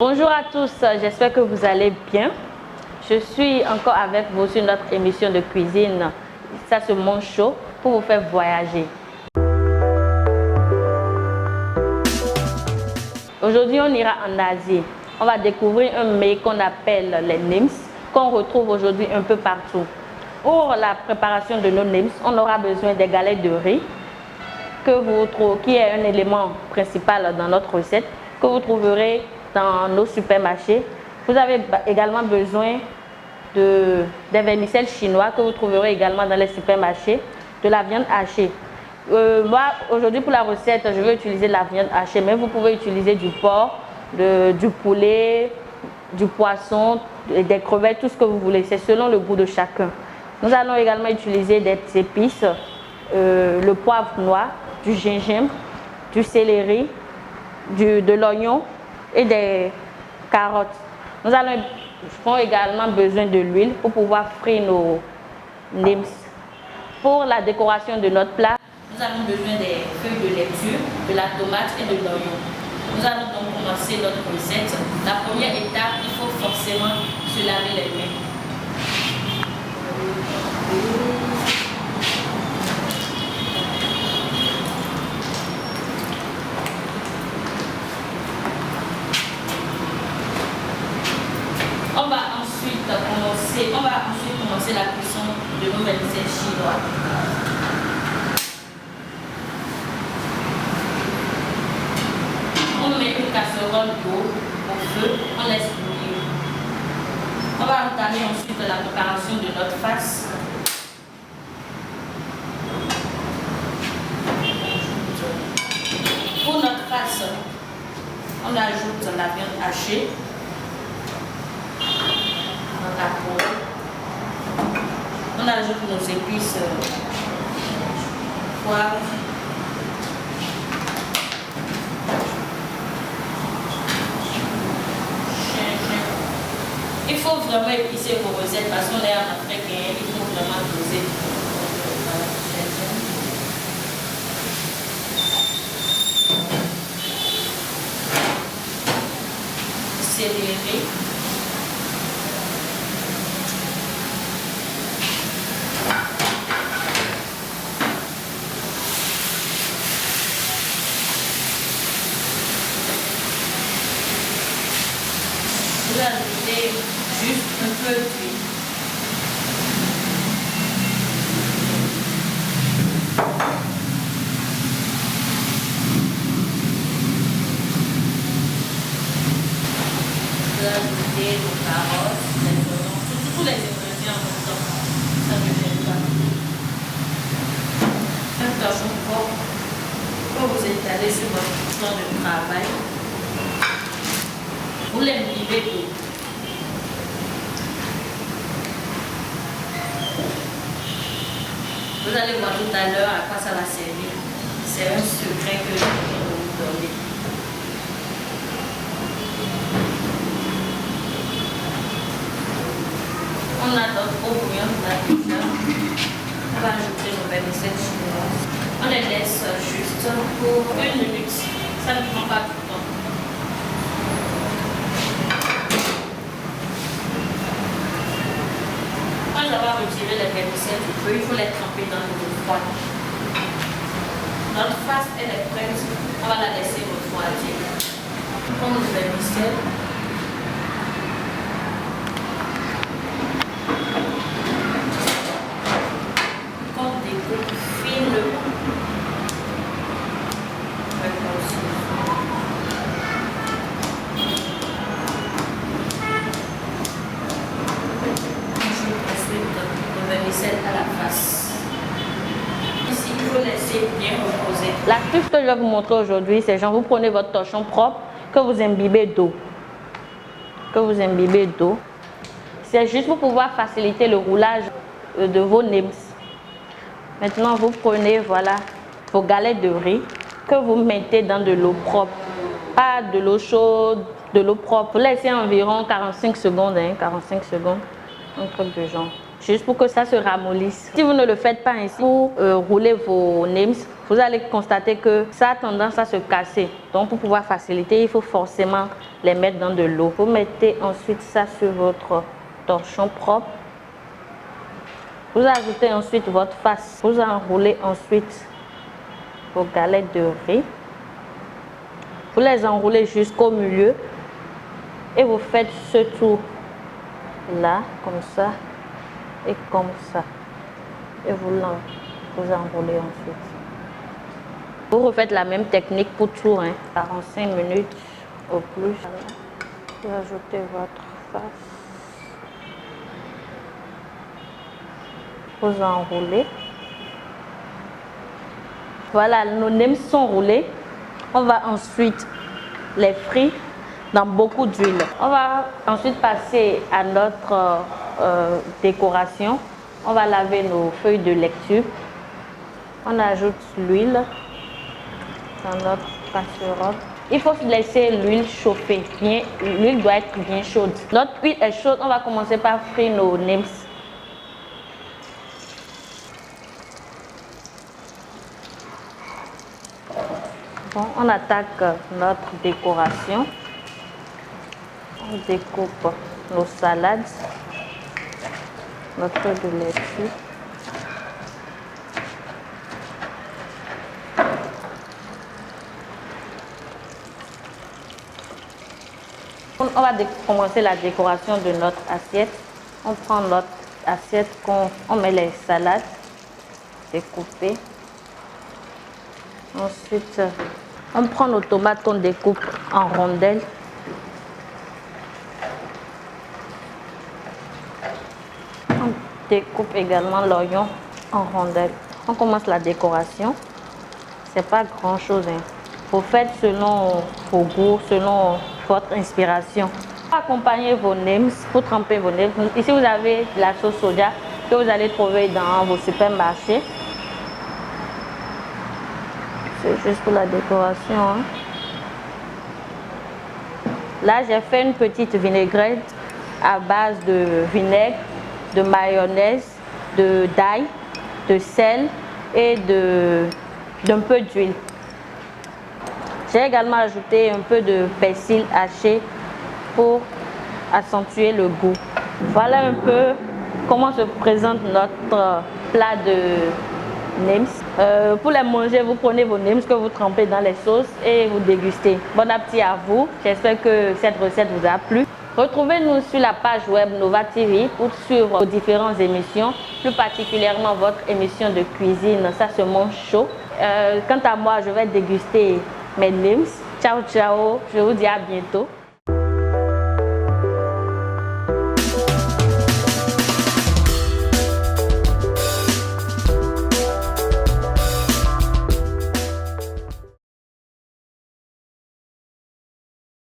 Bonjour à tous, j'espère que vous allez bien. Je suis encore avec vous sur notre émission de cuisine. Ça se mange chaud pour vous faire voyager. Aujourd'hui, on ira en Asie. On va découvrir un mets qu'on appelle les nems, qu'on retrouve aujourd'hui un peu partout. Pour la préparation de nos nems, on aura besoin des galettes de riz, qui est un élément principal dans notre recette, que vous trouverez dans nos supermarchés. Vous avez également besoin des vermicelles chinois que vous trouverez également dans les supermarchés, de la viande hachée. Moi, aujourd'hui pour la recette, je vais utiliser la viande hachée, mais vous pouvez utiliser du porc, du poulet, du poisson, des crevettes, tout ce que vous voulez. C'est selon le goût de chacun. Nous allons également utiliser des épices, le poivre noir, du gingembre, du céleri, de l'oignon et des carottes. Nous avons également besoin de l'huile pour pouvoir frire nos nems. Pour la décoration de notre plat, nous avons besoin des feuilles de laitue, de la tomate et de l'oignon. Nous allons donc commencer notre recette. La première étape, il faut forcément se laver les mains. On va ensuite commencer la cuisson de nos vermicelles chinois. On met une casserole d'eau au feu, on laisse bouillir. On va entamer ensuite la préparation de notre farce. Pour notre farce, on ajoute la viande hachée. On ajoute nos épices, poivre, gingembre. Il faut vraiment épicer vos recettes parce qu'on est en Afrique, il faut vraiment doser. Céleri. Vous ajoutez juste un peu d'huile. Vous ajoutez vos carottes, les oignons, tous les ingrédients en même temps. Ça ne gêne pas. Un torchon propre pour vous étaler sur votre plan de travail. Vous l'imbibez d'eau. Vous allez voir tout à l'heure à quoi ça va servir. C'est un secret que je vais vous donner. On a notre eau bouillante là déjà. On va ajouter nos vermicelles chinoises. On les laisse juste pour 1 minute. Ça ne prend pas tout le temps. Quand on va retirer les vermicelles du feu, il faut les tremper dans l'eau froide. Notre farce elle est prête, on va la laisser refroidir. On prend nos vermicelles. On découpe finement. À la face. Ici, il faut laisser bien reposer. L'astuce que je vais vous montrer aujourd'hui, c'est genre vous prenez votre torchon propre que vous imbibez d'eau. C'est juste pour pouvoir faciliter le roulage de vos nems. Maintenant, vous prenez voilà vos galettes de riz que vous mettez dans de l'eau propre. Pas de l'eau chaude, de l'eau propre. Vous laissez environ 45 secondes, 45 secondes, un truc de genre. Juste pour que ça se ramollisse. Si vous ne le faites pas ainsi, pour rouler vos nems, vous allez constater que ça a tendance à se casser. Donc pour pouvoir faciliter, il faut forcément les mettre dans de l'eau. Vous mettez ensuite ça sur votre torchon propre. Vous ajoutez ensuite votre face. Vous enroulez ensuite vos galettes de riz. Vous les enroulez jusqu'au milieu et vous faites ce tour là, comme ça et comme ça. Et vous enroulez ensuite. Vous refaites la même technique pour tout, 45 minutes au plus. Vous ajoutez votre face. Vous enroulez. Voilà, nos nems sont roulés. On va ensuite les frire dans beaucoup d'huile. On va ensuite passer à notre décoration. On va laver nos feuilles de lecture. On ajoute l'huile dans notre casserole. Il faut laisser l'huile chauffer. L'huile doit être bien chaude. Notre huile est chaude. On va commencer par frire nos nems. Bon, on attaque notre décoration. On découpe nos salades, notre feuille de laitue. On va commencer la décoration de notre assiette. On prend notre assiette, on met les salades découpées. Ensuite, on prend nos tomates qu'on découpe en rondelles. On découpe également l'oignon en rondelles. On commence la décoration. C'est pas grand chose. Vous faites selon vos goûts, selon votre inspiration. Accompagnez vos nems, pour tremper vos nems. Ici, vous avez la sauce soja que vous allez trouver dans vos supermarchés. C'est juste pour la décoration. Là, j'ai fait une petite vinaigrette à base de vinaigre, de mayonnaise, d'ail, de sel et d'un peu d'huile. J'ai également ajouté un peu de persil haché pour accentuer le goût. Voilà un peu comment se présente notre plat de nems. Pour les manger, vous prenez vos nems que vous trempez dans les sauces et vous dégustez. Bon appétit à vous. J'espère que cette recette vous a plu. Retrouvez-nous sur la page web Nova TV pour suivre vos différentes émissions, plus particulièrement votre émission de cuisine Ça se mange chaud. Quant à moi, je vais déguster mes nems. Ciao, ciao. Je vous dis à bientôt.